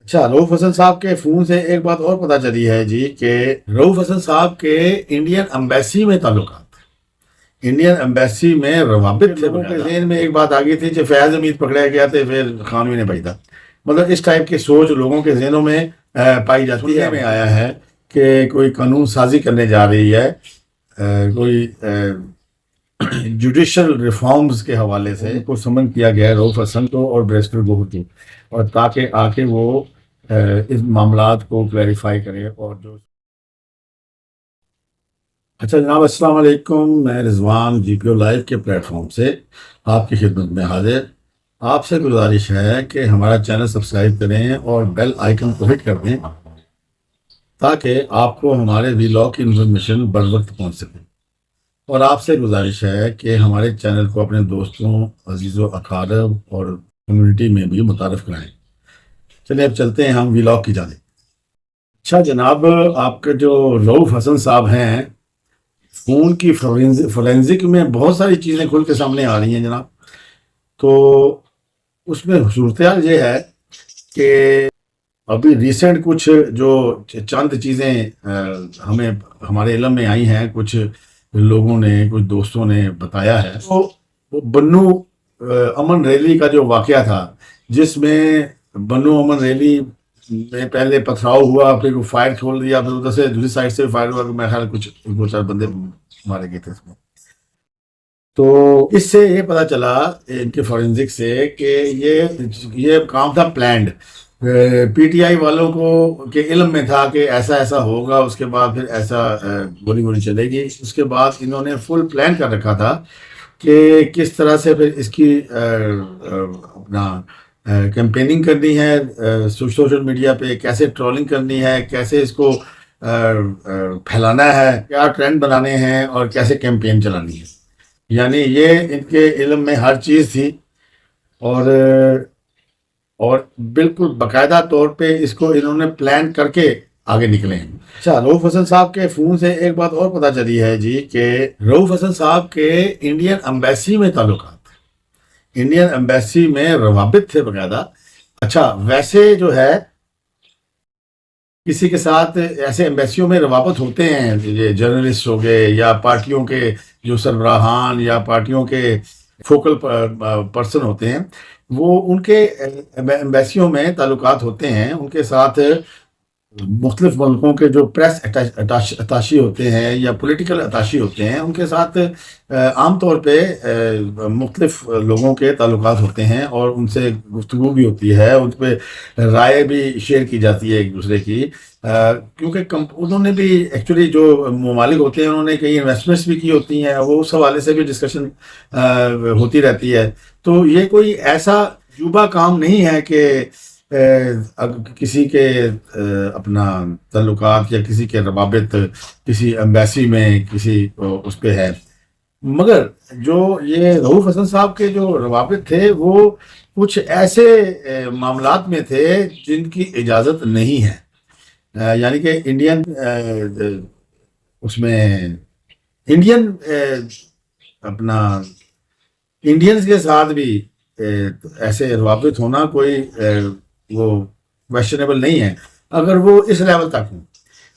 اچھا، رؤف حسن صاحب کے فون سے ایک بات اور پتہ چلی ہے جی کہ رؤف حسن صاحب کے انڈین امبیسی میں تعلقات، انڈین امبیسی میں روابط تھے. لوگوں کے ذہن میں ایک بات آ گئی تھی کہ فیاض حمید پکڑا گیا تھا پھر خانوی نے بھیجا. مطلب اس ٹائپ کی سوچ لوگوں کے ذہنوں میں پائی جاتی ہے. میں آیا ہے کہ کوئی قانون سازی کرنے جا رہی ہے، کوئی جوڈیشل ریفارمز کے حوالے سے کو سمن کیا گیا ہے رؤف حسن کو اور بیرسٹر گوہر کو، اور تاکہ آ کے وہ اس معاملات کو کلیریفائی کرے. اور جو اچھا جناب، السلام علیکم. میں رضوان جی پی او لائیو کے پلیٹ فارم سے آپ کی خدمت میں حاضر. آپ سے گزارش ہے کہ ہمارا چینل سبسکرائب کریں اور بیل آئیکن کو ہٹ کر دیں تاکہ آپ کو ہمارے ویلاگ کی انفارمیشن بر وقت پہنچ سکے. اور آپ سے گزارش ہے کہ ہمارے چینل کو اپنے دوستوں، عزیز و اقارب اور کمیونٹی میں بھی متعارف کرائیں. چلیں اب چلتے ہیں ہم ویلاگ کی جانب. اچھا جناب، آپ کے جو رؤف حسن صاحب ہیں، فون کی فورینزک میں بہت ساری چیزیں کھل کے سامنے آ رہی ہیں جناب. تو اس میں صورتحال یہ ہے کہ ابھی ریسنٹ کچھ جو چند چیزیں ہمیں ہمارے علم میں آئی ہیں، کچھ لوگوں نے، کچھ دوستوں نے بتایا ہے. تو وہ بنو امن ریلی کا جو واقعہ تھا، جس میں بنو امن ریلی میں پہلے پتھراؤ ہوا، پھر فائر کھول دیا، پھر ادھر سے دوسری سائڈ سے فائر ہوا. میرے خیال کچھ دو چار بندے مارے گئے تھے اس میں. تو اس سے یہ پتا چلا ان کے فورینزک سے کہ یہ کام تھا پلانڈ. پی ٹی آئی والوں کو کے علم میں تھا کہ ایسا ایسا ہوگا، اس کے بعد پھر ایسا گولی چلے گی. اس کے بعد انہوں نے فل پلان کر رکھا تھا کہ کس طرح سے پھر اس کی اپنا کیمپیننگ کرنی ہے سوشل میڈیا پہ، کیسے ٹرولنگ کرنی ہے، کیسے اس کو پھیلانا ہے، کیا ٹرینڈ بنانے ہیں اور کیسے کیمپین چلانی ہے. یعنی یہ ان کے علم میں ہر چیز تھی، اور بالکل باقاعدہ طور پہ اس کو انہوں نے پلان کر کے آگے نکلے ہیں. اچھا، رؤف حسن صاحب کے فون سے ایک بات اور پتہ چلی ہے جی کہ رؤف حسن صاحب کے انڈین امبیسی میں تعلقات، انڈین امبیسی میں روابط تھے باقاعدہ. اچھا، ویسے جو ہے کسی کے ساتھ ایسے ایمبیسیوں میں روابط ہوتے ہیں، یہ جرنلسٹ ہو گئے یا پارٹیوں کے جو سربراہان یا پارٹیوں کے فوکل پرسن ہوتے ہیں، وہ ان کے ایمبیسیوں میں تعلقات ہوتے ہیں. ان کے ساتھ مختلف ملکوں کے جو پریس اتاشی ہوتے ہیں یا پولیٹیکل اتاشی ہوتے ہیں، ان کے ساتھ عام طور پہ مختلف لوگوں کے تعلقات ہوتے ہیں اور ان سے گفتگو بھی ہوتی ہے، ان پہ رائے بھی شیئر کی جاتی ہے ایک دوسرے کی. کیونکہ انہوں نے بھی ایکچولی جو ممالک ہوتے ہیں، انہوں نے کئی انویسٹمنٹس بھی کی ہوتی ہیں، وہ اس حوالے سے بھی ڈسکشن ہوتی رہتی ہے. تو یہ کوئی ایسا عجوبہ کام نہیں ہے کہ کسی کے اپنا تعلقات یا کسی کے روابط کسی امبیسی میں کسی اس پہ ہے. مگر جو یہ رؤف حسن صاحب کے جو روابط تھے وہ کچھ ایسے معاملات میں تھے جن کی اجازت نہیں ہے. یعنی کہ انڈین اس میں انڈین اپنا انڈینز کے ساتھ بھی ایسے روابط ہونا کوئی وہ کویشچنیبل نہیں ہے اگر وہ اس لیول تک ہوں.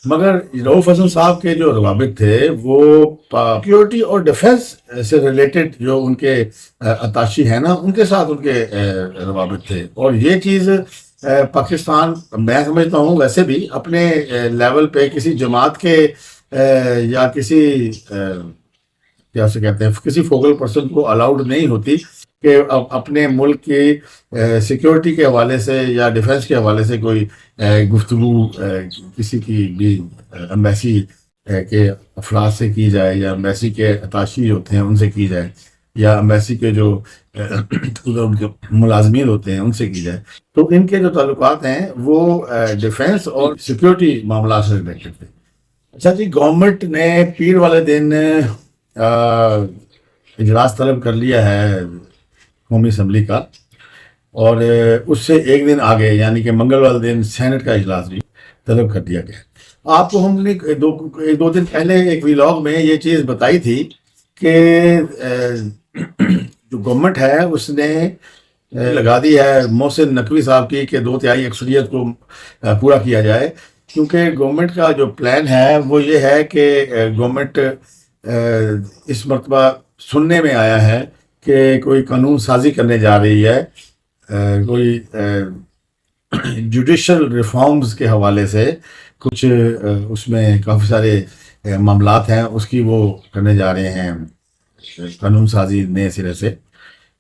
مگر رؤف حسن صاحب کے جو روابط تھے وہ سیکیورٹی اور ڈیفنس سے ریلیٹڈ جو ان کے اتاشی ہیں نا، ان کے ساتھ ان کے روابط تھے. اور یہ چیز پاکستان، میں سمجھتا ہوں ویسے بھی اپنے لیول پہ کسی جماعت کے یا کسی کیا سے کہتے ہیں کسی فوکل پرسن کو الاؤڈ نہیں ہوتی کہ اپنے ملک کی سیکیورٹی کے حوالے سے یا ڈیفنس کے حوالے سے کوئی گفتگو کسی کی بھی امبیسی کے افراد سے کی جائے، یا امبیسی کے اتاشی ہوتے ہیں ان سے کی جائے، یا امبیسی کے جو ان کے ملازمین ہوتے ہیں ان سے کی جائے. تو ان کے جو تعلقات ہیں وہ ڈیفنس اور سیکیورٹی معاملات سے ریلیٹڈ تھے. اچھا جی، گورنمنٹ نے پیر والے دن اجلاس طلب کر لیا ہے قومی اسمبلی کا، اور اس سے ایک دن آگے یعنی کہ منگل والے دن سینٹ کا اجلاس بھی طلب کر دیا گیا. آپ کو ہم نے ایک دو دن پہلے ایک ویلاگ میں یہ چیز بتائی تھی کہ جو گورنمنٹ ہے اس نے لگا دی ہے محسن نقوی صاحب کی کہ 2/3 اکثریت کو پورا کیا جائے، کیونکہ گورنمنٹ کا جو پلان ہے وہ یہ ہے کہ گورنمنٹ اس مرتبہ سننے میں آیا ہے کہ کوئی قانون سازی کرنے جا رہی ہے، کوئی جوڈیشل ریفارمز کے حوالے سے کچھ اس میں کافی سارے معاملات ہیں، اس کی وہ کرنے جا رہے ہیں قانون سازی نئے سرے سے۔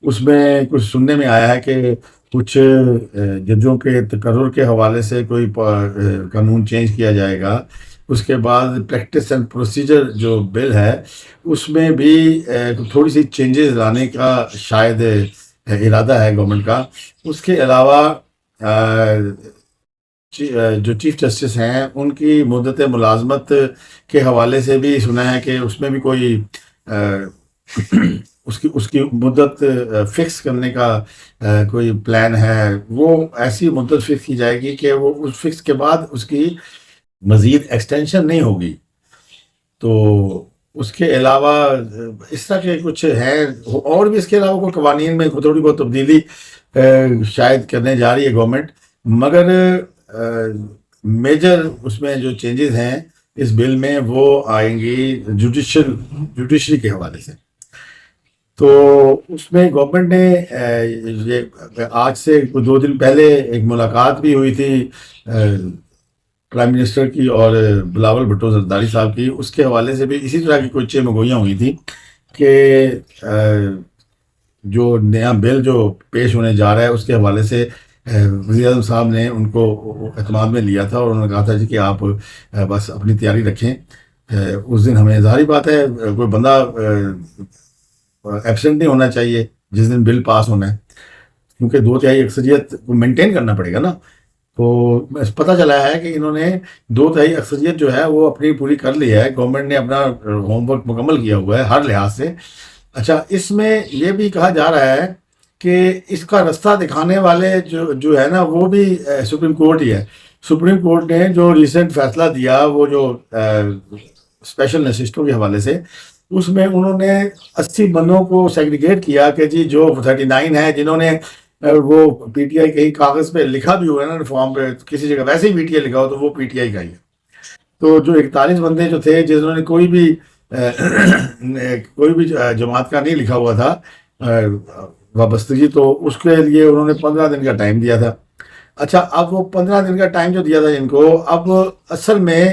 اس میں کچھ سننے میں آیا ہے کہ کچھ ججوں کے تقرر کے حوالے سے کوئی قانون چینج کیا جائے گا۔ اس کے بعد پریکٹس اینڈ پروسیجر جو بل ہے اس میں بھی تھوڑی سی چینجز لانے کا شاید ارادہ ہے گورنمنٹ کا۔ اس کے علاوہ جو چیف جسٹس ہیں ان کی مدت ملازمت کے حوالے سے بھی سنا ہے کہ اس میں بھی کوئی اس کی مدت فکس کرنے کا کوئی پلان ہے۔ وہ ایسی مدت فکس کی جائے گی کہ وہ اس فکس کے بعد اس کی مزید ایکسٹینشن نہیں ہوگی۔ تو اس کے علاوہ اس طرح کے کچھ ہیں، اور بھی اس کے علاوہ کوئی قوانین میں تھوڑی بہت تبدیلی شاید کرنے جا رہی ہے گورنمنٹ، مگر میجر اس میں جو چینجز ہیں اس بل میں وہ آئیں گی جوڈیشری کے حوالے سے۔ تو اس میں گورنمنٹ نے یہ آج سے 2 دن پہلے ایک ملاقات بھی ہوئی تھی پرائم منسٹر کی اور بلاول بھٹو زرداری صاحب کی، اس کے حوالے سے بھی اسی طرح کی کچھ مگوئیاں ہوئی تھیں کہ جو نیا بل جو پیش ہونے جا رہا ہے اس کے حوالے سے وزیر اعظم صاحب نے ان کو اعتماد میں لیا تھا اور انہوں نے کہا تھا جی کہ آپ بس اپنی تیاری رکھیں۔ اس دن ہمیں ظاہری بات ہے کوئی بندہ ایبسنٹ نہیں ہونا چاہیے جس دن بل پاس ہونا ہے، کیونکہ 2/3 اکثریت کو مینٹین کرنا پڑے گا نا۔ تو پتہ چلا ہے کہ انہوں نے 2/3 اکثریت جو ہے وہ اپنی پوری کر لی ہے، گورنمنٹ نے اپنا ہوم ورک مکمل کیا ہوا ہے ہر لحاظ سے۔ اچھا، اس میں یہ بھی کہا جا رہا ہے کہ اس کا رستہ دکھانے والے جو ہے نا وہ بھی سپریم کورٹ ہی ہے۔ سپریم کورٹ نے جو ریسنٹ فیصلہ دیا وہ جو اسپیشل نشستوں کے حوالے سے، اس میں انہوں نے 80 بندوں کو سیگریگیٹ کیا کہ جی جو 39 ہے جنہوں نے وہ پی ٹی آئی کہیں کاغذ پہ لکھا بھی ہوا ہے نا فارم پہ، کسی جگہ ویسے ہی پی ٹی آئی لکھا ہو تو وہ پی ٹی آئی کا ہی ہے۔ تو جو 41 بندے جو تھے جنہوں نے کوئی بھی جماعت کا نہیں لکھا ہوا تھا وابستگی، تو اس کے لیے انہوں نے 15 دن کا ٹائم دیا تھا۔ اچھا، اب وہ 15 دن کا ٹائم جو دیا تھا ان کو، اب اصل میں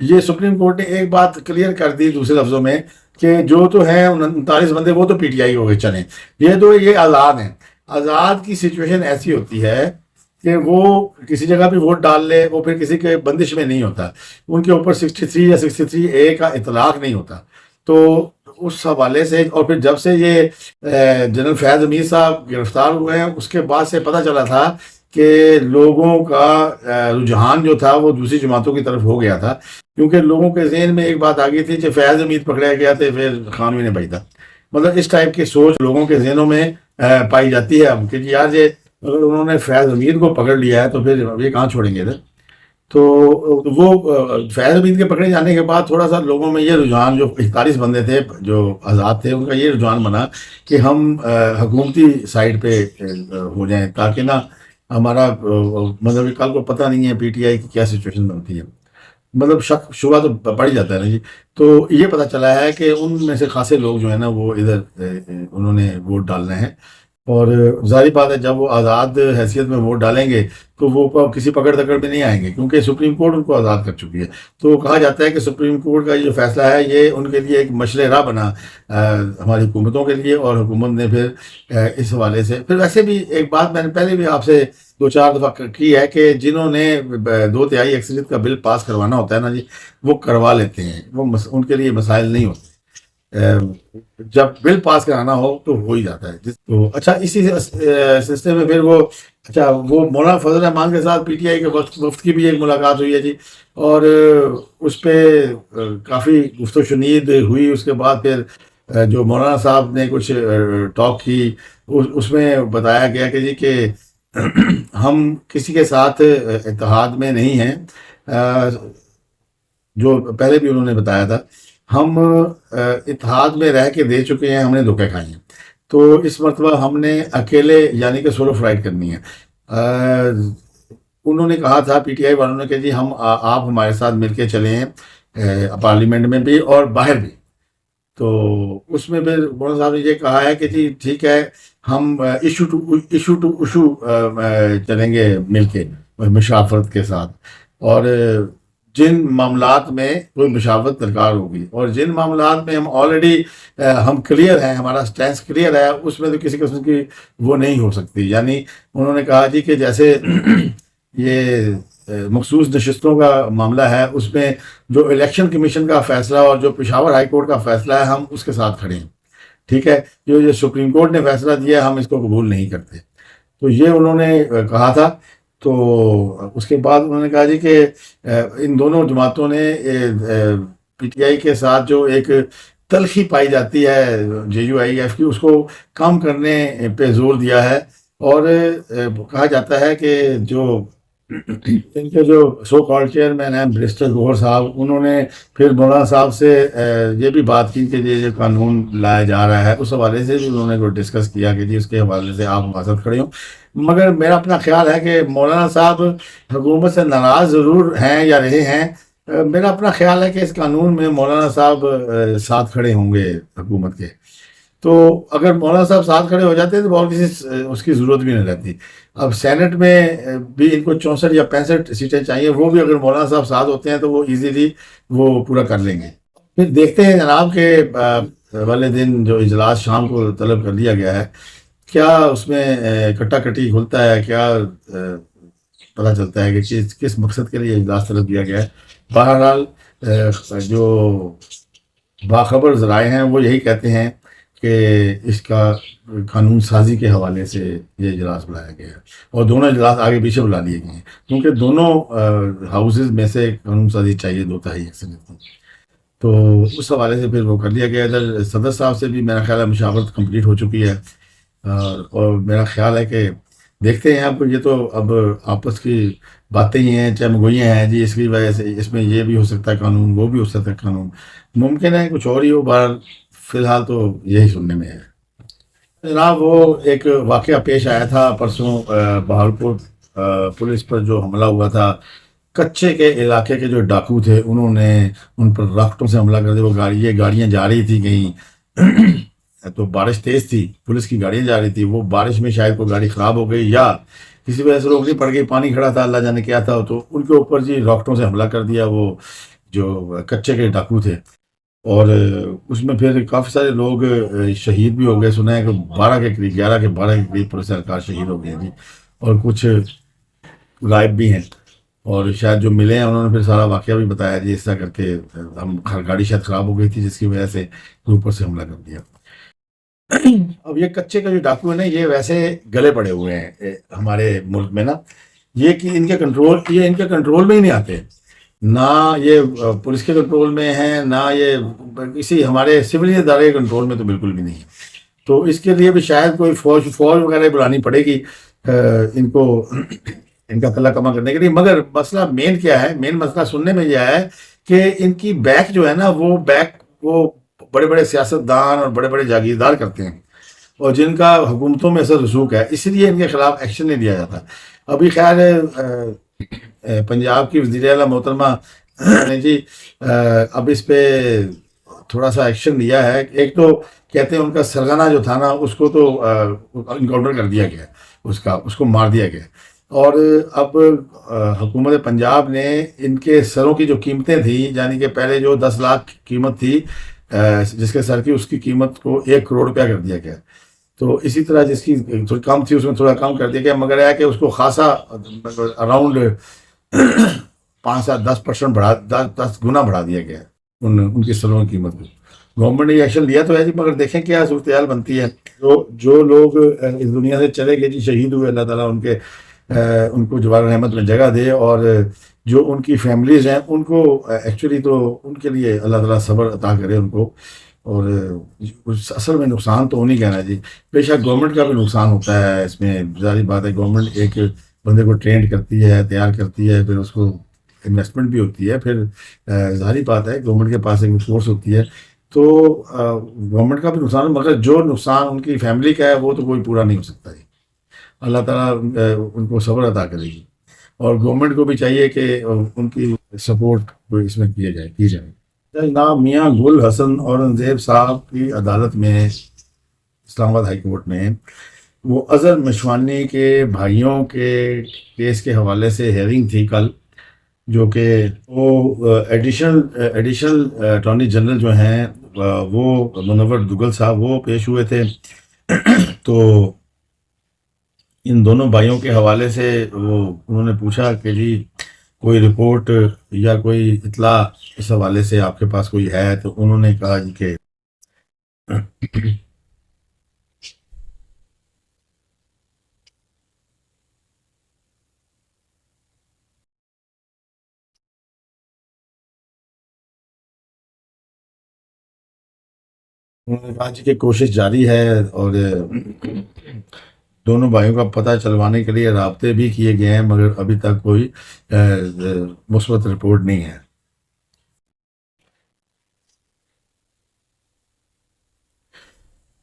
یہ سپریم کورٹ نے ایک بات کلیئر کر دی دوسرے لفظوں میں کہ جو تو ہیں 39 بندے وہ تو پی ٹی آئی ہو گئے، چلیں یہ آزاد ہیں۔ آزاد کی سچویشن ایسی ہوتی ہے کہ وہ کسی جگہ بھی ووٹ ڈال لے، وہ پھر کسی کے بندش میں نہیں ہوتا، ان کے اوپر 63 یا 63A کا اطلاق نہیں ہوتا۔ تو اس حوالے سے، اور پھر جب سے یہ جنرل فیاض امیر صاحب گرفتار ہوئے ہیں اس کے بعد سے پتہ چلا تھا کہ لوگوں کا رجحان جو تھا وہ دوسری جماعتوں کی طرف ہو گیا تھا، کیونکہ لوگوں کے ذہن میں ایک بات آ گئی تھی کہ فیاض امیر پکڑا گیا تھا پھر خانوی نے بھیجا، مطلب اس ٹائپ کی سوچ لوگوں کے ذہنوں میں پائی جاتی ہے اب کہ یار یہ اگر انہوں نے فیاض امیر کو پکڑ لیا ہے تو پھر یہ کہاں چھوڑیں گے ادھر۔ تو وہ فیاض امیر کے پکڑے جانے کے بعد تھوڑا سا لوگوں میں یہ رجحان، جو 41 بندے تھے جو آزاد تھے ان کا یہ رجحان بنا کہ ہم حکومتی سائڈ پہ ہو جائیں، تاکہ نا ہمارا مطلب کل کو پتہ نہیں ہے پی ٹی آئی کی کیا سچویشن بنتی ہے، مطلب شک شبہ تو پڑ جاتا ہے نا جی۔ تو یہ پتہ چلا ہے کہ ان میں سے خاصے لوگ جو ہیں نا وہ ادھر انہوں نے ووٹ ڈالنے ہیں، اور ظاہری بات ہے جب وہ آزاد حیثیت میں ووٹ ڈالیں گے تو وہ کسی پکڑ دکڑ میں نہیں آئیں گے، کیونکہ سپریم کورٹ ان کو آزاد کر چکی ہے۔ تو کہا جاتا ہے کہ سپریم کورٹ کا یہ جو فیصلہ ہے یہ ان کے لیے ایک مشعل راہ بنا ہماری حکومتوں کے لیے، اور حکومت نے پھر اس حوالے سے پھر ویسے بھی ایک بات میں نے پہلے بھی آپ سے 2-4 دفعہ کی ہے کہ جنہوں نے 2/3 اکثریت کا بل پاس کروانا ہوتا ہے نا جی، وہ کروا لیتے ہیں، وہ ان کے لیے مسائل نہیں ہوتے، جب بل پاس کرانا ہو تو ہو ہی جاتا ہے۔ تو اچھا، اسی سلسلے میں پھر وہ مولانا فضل الرحمان کے ساتھ پی ٹی آئی کے وفد کی بھی ایک ملاقات ہوئی ہے جی، اور اس پہ کافی گفت و شنید ہوئی۔ اس کے بعد پھر جو مولانا صاحب نے کچھ ٹاک کی اس میں بتایا گیا کہ جی کہ ہم کسی کے ساتھ اتحاد میں نہیں ہیں، جو پہلے بھی انہوں نے بتایا تھا، ہم اتحاد میں رہ کے دے چکے ہیں، ہم نے دھوکے کھائے ہیں۔ تو اس مرتبہ ہم نے اکیلے یعنی کہ سولو فلائٹ کرنی ہے۔ انہوں نے کہا تھا پی ٹی آئی والوں نے کہ جی آپ ہمارے ساتھ مل کے چلیں پارلیمنٹ میں بھی اور باہر بھی۔ تو اس میں پھر مولانا صاحب نے یہ کہا ہے کہ جی ٹھیک ہے، ہم ایشو ٹو ایشو چلیں گے مل کے مشاورت کے ساتھ، اور جن معاملات میں کوئی مشاورت درکار ہوگی اور جن معاملات میں ہم آلریڈی ہم کلیئر ہیں، ہمارا سٹینس کلیئر ہے، اس میں تو کسی قسم کی وہ نہیں ہو سکتی۔ یعنی انہوں نے کہا جی کہ جیسے یہ مخصوص نشستوں کا معاملہ ہے، اس میں جو الیکشن کمیشن کا فیصلہ اور جو پشاور ہائی کورٹ کا فیصلہ ہے، ہم اس کے ساتھ کھڑے ہیں، ٹھیک ہے۔ جو یہ سپریم کورٹ نے فیصلہ دیا ہے، ہم اس کو قبول نہیں کرتے۔ تو یہ انہوں نے کہا تھا۔ تو اس کے بعد انہوں نے کہا جی کہ ان دونوں جماعتوں نے پی ٹی آئی کے ساتھ جو ایک تلخی پائی جاتی ہے جے یو آئی ایف کی، اس کو کم کرنے پہ زور دیا ہے، اور کہا جاتا ہے کہ جو ان کے جو سو کال چیئرمین ہیں برسٹر گوہر صاحب، انہوں نے پھر مولانا صاحب سے یہ بھی بات کی کہ یہ قانون لایا جا رہا ہے، اس حوالے سے بھی انہوں نے کوئی ڈسکس کیا کہ جی اس کے حوالے سے آپ ہمارے ساتھ کھڑے ہوں۔ مگر میرا اپنا خیال ہے کہ مولانا صاحب حکومت سے ناراض ضرور ہیں یا رہے ہیں، میرا اپنا خیال ہے کہ اس قانون میں مولانا صاحب ساتھ کھڑے ہوں گے حکومت کے۔ تو اگر مولانا صاحب ساتھ کھڑے ہو جاتے تو اور کسی اس کی ضرورت بھی نہیں رہتی۔ اب سینٹ میں بھی ان کو 64 یا 65 سیٹیں چاہیے، وہ بھی اگر مولانا صاحب ساتھ ہوتے ہیں تو وہ ایزیلی وہ پورا کر لیں گے۔ پھر دیکھتے ہیں جناب کہ والے دن جو اجلاس شام کو طلب کر لیا گیا ہے، کیا اس میں کٹا کٹی کھلتا ہے، کیا پتہ چلتا ہے کہ کس مقصد کے لیے اجلاس طلب کیا گیا ہے۔ بہرحال جو باخبر ذرائع ہیں وہ یہی کہتے ہیں کہ اس کا قانون سازی کے حوالے سے یہ اجلاس بلایا گیا ہے، اور دونوں اجلاس آگے پیچھے بلا لیے گئے ہیں، کیونکہ دونوں ہاؤسز میں سے قانون سازی چاہیے 2/3 اکثریت کی۔ تو اس حوالے سے پھر وہ کر لیا گیا۔ ادھر صدر صاحب سے بھی میرا خیال ہے مشاورت کمپلیٹ ہو چکی ہے، اور میرا خیال ہے کہ دیکھتے ہیں اب یہ تو اب آپس کی باتیں ہی ہیں، چمگوئیاں ہیں جی، اس کی وجہ سے اس میں یہ بھی ہو سکتا ہے قانون، وہ بھی ہو سکتا ہے قانون، ممکن ہے کچھ اور ہی ہو۔ بہرحال فی الحال تو یہی سننے میں ہے جناب۔ وہ ایک واقعہ پیش آیا تھا پرسوں، بہاولپور پولیس پر جو حملہ ہوا تھا، کچے کے علاقے کے جو ڈاکو تھے انہوں نے ان پر راکٹوں سے حملہ کر دیا۔ وہ گاڑیاں جا رہی تھی کہیں، تو بارش تیز تھی، پولیس کی گاڑیاں جا رہی تھی، وہ بارش میں شاید کوئی گاڑی خراب ہو گئی یا کسی وجہ سے روکنی پڑ گئی، پانی کھڑا تھا، اللہ جانے کیا تھا، تو ان کے اوپر جی راکٹوں سے حملہ کر دیا وہ جو کچے کے ڈاکو تھے، اور اس میں پھر کافی سارے لوگ شہید بھی ہو گئے۔ سنا ہے کہ 12 کے قریب 11 کے 12 کے قریب پولیس اہلکار شہید ہو گئے جی، اور کچھ غائب بھی ہیں، اور شاید جو ملے ہیں انہوں نے پھر سارا واقعہ بھی بتایا جی، اس طرح کر کے ہم گاڑی شاید خراب ہو گئی تھی جس کی وجہ سے اوپر سے حملہ کر دیا۔ اب یہ کچے کا جو ڈاکو ہے نا، یہ ویسے گلے پڑے ہوئے ہیں ہمارے ملک میں نا، یہ ان کے کنٹرول میں ہی نہیں آتے، نہ یہ پولیس کے کنٹرول میں ہیں، نہ یہ کسی ہمارے سول ادارے کے کنٹرول میں تو بالکل بھی نہیں ہے۔ تو اس کے لیے بھی شاید کوئی فوج وغیرہ بلانی پڑے گی ان کو ان کا کلا کما کرنے کے لیے۔ مگر مسئلہ مین کیا ہے، مین مسئلہ سننے میں یہ ہے کہ ان کی بیک جو ہے نا، وہ بڑے بڑے سیاستدان اور بڑے بڑے جاگیردار کرتے ہیں، اور جن کا حکومتوں میں اثر رسوخ ہے، اس لیے ان کے خلاف ایکشن نہیں لیا جاتا۔ ابھی خیال ہے پنجاب کی وزیر اعلیٰ محترمہ نے جی اب اس پہ تھوڑا سا ایکشن لیا ہے۔ ایک تو کہتے ہیں ان کا سرغنہ جو تھا نا، اس کو تو انکاؤنٹر کر دیا گیا، اس کو مار دیا گیا، اور اب حکومت پنجاب نے ان کے سروں کی جو قیمتیں تھیں، یعنی کہ پہلے جو 10 لاکھ قیمت تھی جس کے سر کی، اس کی قیمت کو 1 کروڑ روپیہ کر دیا گیا۔ تو اسی طرح جس کی تھوڑی کم تھی اس میں تھوڑا کم کر دیا گیا، مگر ہے کہ اس کو خاصا اراؤنڈ 5 سے 10% بڑھا 10 گنا بڑھا دیا گیا ان کی سروں کی قیمت کو۔ گورنمنٹ نے یہ ایکشن لیا تو ہے جی، مگر دیکھیں کیا صورتحال بنتی ہے۔ جو لوگ اس دنیا سے چلے گئے جی، شہید ہوئے، اللہ تعالیٰ ان کو جوار رحمت میں جگہ دے، اور جو ان کی فیملیز ہیں ان کو ایکچولی تو ان کے لیے اللہ تعالیٰ صبر عطا کرے ان کو۔ اور اصل میں نقصان تو نہیں کہنا جی، بے شک گورنمنٹ کا بھی نقصان ہوتا ہے اس میں، ظاہری بات ہے۔ گورنمنٹ ایک بندے کو ٹرینڈ کرتی ہے، تیار کرتی ہے، پھر اس کو انویسٹمنٹ بھی ہوتی ہے، پھر ظاہری بات ہے گورنمنٹ کے پاس ایک فورس ہوتی ہے، تو گورنمنٹ کا بھی نقصان ہے، مگر جو نقصان ان کی فیملی کا ہے وہ تو کوئی پورا نہیں ہو سکتا جی. اللہ تعالیٰ ان کو صبر عطا کرے گی، اور گورنمنٹ کو بھی چاہیے کہ ان کی سپورٹ اس میں کی جائے. جناب میاں گل حسن اورنگزیب صاحب کی عدالت میں، اسلام آباد ہائی کورٹ میں، وہ اظہر مشوانی کے بھائیوں کے کیس کے حوالے سے ہیئرنگ تھی کل، جو کہ وہ ایڈیشنل اٹارنی جنرل جو ہیں وہ منور دگل صاحب وہ پیش ہوئے تھے. تو ان دونوں بھائیوں کے حوالے سے انہوں نے پوچھا کہ جی کوئی رپورٹ یا کوئی اطلاع اس حوالے سے آپ کے پاس کوئی ہے؟ تو انہوں نے کہا جی کہ انہوں نے کہا جی کہ کوشش جاری ہے، اور دونوں بھائیوں کا پتہ چلوانے کے لیے رابطے بھی کیے گئے ہیں، مگر ابھی تک کوئی مثبت رپورٹ نہیں ہے.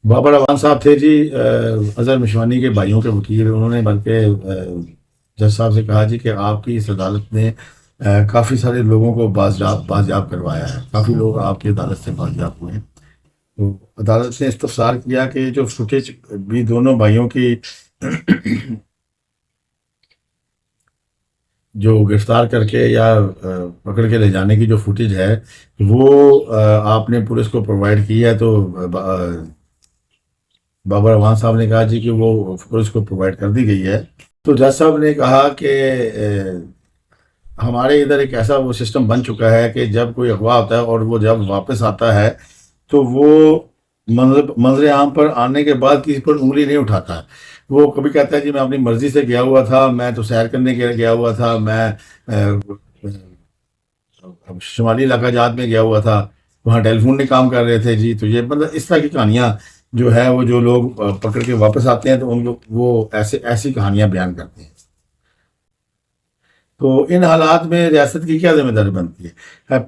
بابر اعوان صاحب تھے جی اظہر مشوانی کے بھائیوں کے وکیل. انہوں نے بلکہ جج صاحب سے کہا جی کہ آپ کی اس عدالت نے کافی سارے لوگوں کو بازیاب کروایا ہے، کافی لوگ آپ کی عدالت سے بازیاب ہوئے ہیں. تو عدالت نے استفسار کیا کہ جو فوٹیج بھی دونوں بھائیوں کی جو گرفتار کر کے یا پکڑ کے لے جانے کی جو فوٹیج ہے وہ آپ نے پولیس کو پرووائڈ کی ہے. تو بابر اعوان صاحب نے کہا جی کہ وہ پولیس کو پرووائڈ کر دی گئی ہے. تو جج صاحب نے کہا کہ ہمارے ادھر ایک ایسا وہ سسٹم بن چکا ہے کہ جب کوئی اغوا ہوتا ہے اور وہ جب واپس آتا ہے تو وہ منظر عام پر آنے کے بعد کسی پر انگلی نہیں اٹھاتا ہے. وہ کبھی کہتا ہے جی میں اپنی مرضی سے گیا ہوا تھا، میں تو سیر کرنے کے گیا ہوا تھا، میں شمالی علاقہ جات میں گیا ہوا تھا، وہاں ٹیلی فون نہیں کام کر رہے تھے جی. تو یہ مطلب اس طرح کی کہانیاں جو ہے وہ جو لوگ پکڑ کے واپس آتے ہیں تو ان کو وہ ایسی کہانیاں بیان کرتے ہیں. تو ان حالات میں ریاست کی کیا ذمہ داری بنتی ہے؟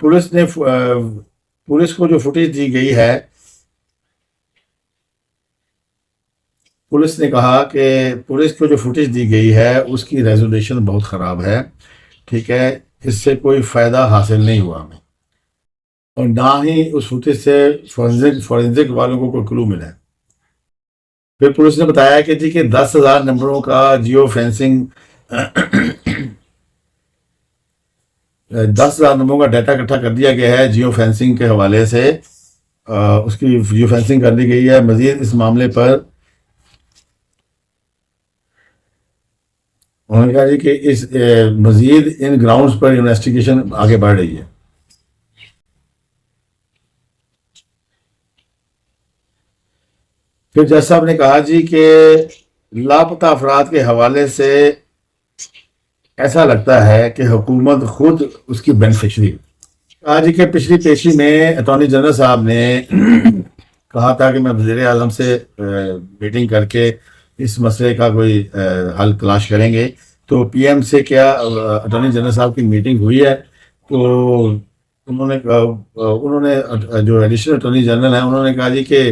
پولیس کو جو فوٹیج دی گئی ہے، پولیس نے کہا کہ پولیس کو جو فوٹیج دی گئی ہے اس کی ریزولوشن بہت خراب ہے، ٹھیک ہے، اس سے کوئی فائدہ حاصل نہیں ہوا ہمیں، اور نہ ہی اس فوٹیج سے فورینزک والوں کو کوئی کلو ملا ہے. پھر پولیس نے بتایا کہ جی کہ 10,000 نمبروں کا جیو فینسنگ 10,000 نمبروں کا ڈیٹا اکٹھا کر دیا گیا ہے جیو فینسنگ کے حوالے سے، اس کی جیو فینسنگ کر دی گئی ہے. مزید اس معاملے پر انہوں نے کہا جی کہ مزید ان گراؤنڈز پر انویسٹیگیشن آگے بڑھ رہی ہے. پھر جج صاحب نے کہا جی کہ لاپتہ افراد کے حوالے سے ایسا لگتا ہے کہ حکومت خود اس کی بینیفیشری. کہا جی کہ پچھلی پیشی میں اٹارنی جنرل صاحب نے کہا تھا کہ میں وزیر اعظم سے میٹنگ کر کے اس مسئلے کا کوئی حل تلاش کریں گے. تو پی ایم سے کیا اٹارنی جنرل صاحب کی میٹنگ ہوئی ہے، تو انہوں نے جو ایڈیشنل اٹارنی جنرل ہیں انہوں نے کہا جی کہ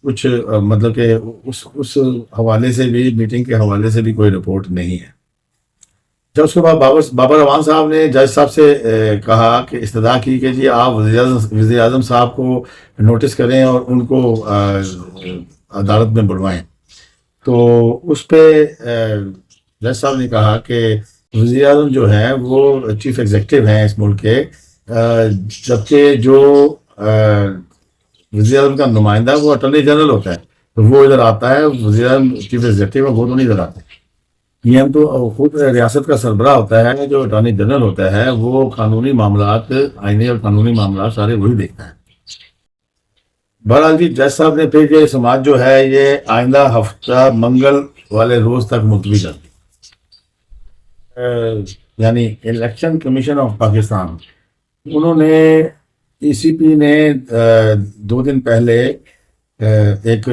کچھ مطلب کہ اس حوالے سے بھی، میٹنگ کے حوالے سے بھی کوئی رپورٹ نہیں ہے. جب اس کے بعد بابر اعوان صاحب نے جج صاحب سے کہا کہ استدعا کی کہ جی آپ وزیر اعظم صاحب کو نوٹس کریں اور ان کو عدالت میں بلوائیں. تو اس پہ جج صاحب نے کہا کہ وزیر اعظم جو ہیں وہ چیف ایگزیکٹو ہیں اس ملک کے، جبکہ جو وزیر اعظم کا نمائندہ وہ اٹارنی جنرل ہوتا ہے، تو وہ ادھر آتا ہے. وزیر اعظم چیف ایگزیکٹو ہے، وہ تو نہیں ادھر آتے. پی ایم تو خود ریاست کا سربراہ ہوتا ہے، جو اٹارنی جنرل ہوتا ہے وہ قانونی معاملات، آئینی اور قانونی معاملات سارے وہی دیکھتا ہے. بہرحال جی جج صاحب نے پھر یہ سماعت جو ہے یہ آئندہ ہفتہ منگل والے روز تک ملتوی کر دی. یعنی الیکشن کمیشن آف پاکستان، انہوں نے ای سی پی نے 2 دن پہلے ایک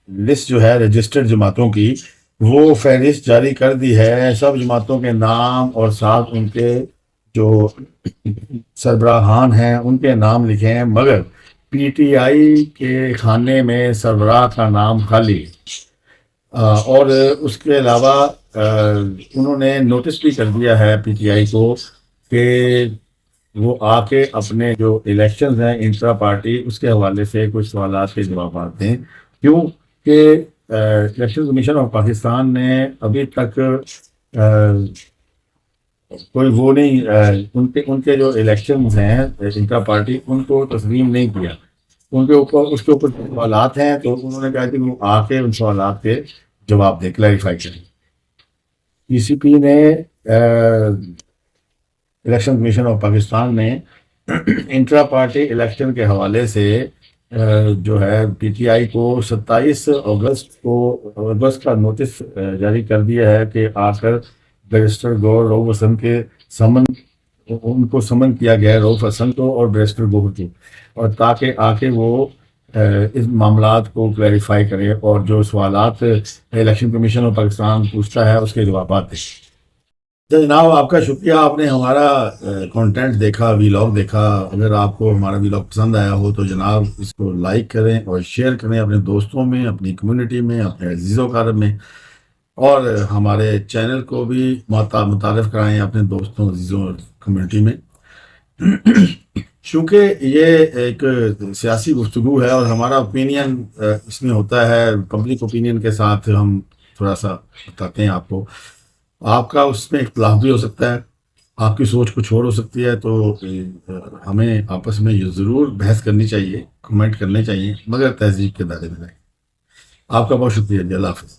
لسٹ جو ہے رجسٹرڈ جماعتوں کی وہ فہرست جاری کر دی ہے. سب جماعتوں کے نام اور ساتھ ان کے جو سربراہان ہیں ان کے نام لکھے ہیں، مگر پی ٹی آئی کے خانے میں سربراہ کا نام خالی ہے۔ اور اس کے علاوہ انہوں نے نوٹس بھی کر دیا ہے پی ٹی آئی کو کہ وہ آ کے اپنے جو الیکشنز ہیں انٹرا پارٹی، اس کے حوالے سے کچھ سوالات کے جوابات دیں، کیوں کہ الیکشن کمیشن آف پاکستان نے ابھی تک کوئی وہ نہیں، ان کے جو الیکشنز ہیں انٹرا پارٹی، ان کو تسلیم نہیں کیا، ان کے اوپر اس کے اوپر سوالات ہیں، تو انہوں نے کہا کہ وہ آ کے ان سوالات کے جواب دے، کلیریفائی کریں۔ پی سی پی نے الیکشن کمیشن آف پاکستان نے انٹرا پارٹی الیکشن کے حوالے سے جو ہے پی ٹی آئی کو 27 اگست کا نوٹس جاری کر دیا ہے کہ آ کر بیرسٹر گور رؤف حسن کے ان کو سمن کیا گیا ہے، رؤف حسن کو اور بیرسٹر گور کو، اور تاکہ آ کے وہ اس معاملات کو کلیریفائی کرے اور جو سوالات الیکشن کمیشن آف پاکستان پوچھتا ہے اس کے جوابات دے۔ جناب آپ کا شکریہ، آپ نے ہمارا کنٹینٹ دیکھا، ویلاگ دیکھا۔ اگر آپ کو ہمارا ویلاگ پسند آیا ہو تو جناب اس کو لائک کریں اور شیئر کریں اپنے دوستوں میں، اپنی کمیونٹی میں، اپنے عزیز و اقارب میں، اور ہمارے چینل کو بھی متعارف کرائیں اپنے دوستوں، عزیزوں اور کمیونٹی میں۔ چونکہ یہ ایک سیاسی گفتگو ہے اور ہمارا اوپینین اس میں ہوتا ہے، پبلک اوپینین کے ساتھ ہم تھوڑا سا بتاتے ہیں آپ کو۔ آپ کا اس میں اختلاف بھی ہو سکتا ہے، آپ کی سوچ کچھ اور ہو سکتی ہے، تو ہمیں آپس میں یہ ضرور بحث کرنی چاہیے، کمنٹ کرنے چاہیے، مگر تہذیب کے دائرے میں رہیں۔ آپ کا بہت شکریہ جی، اللہ حافظ۔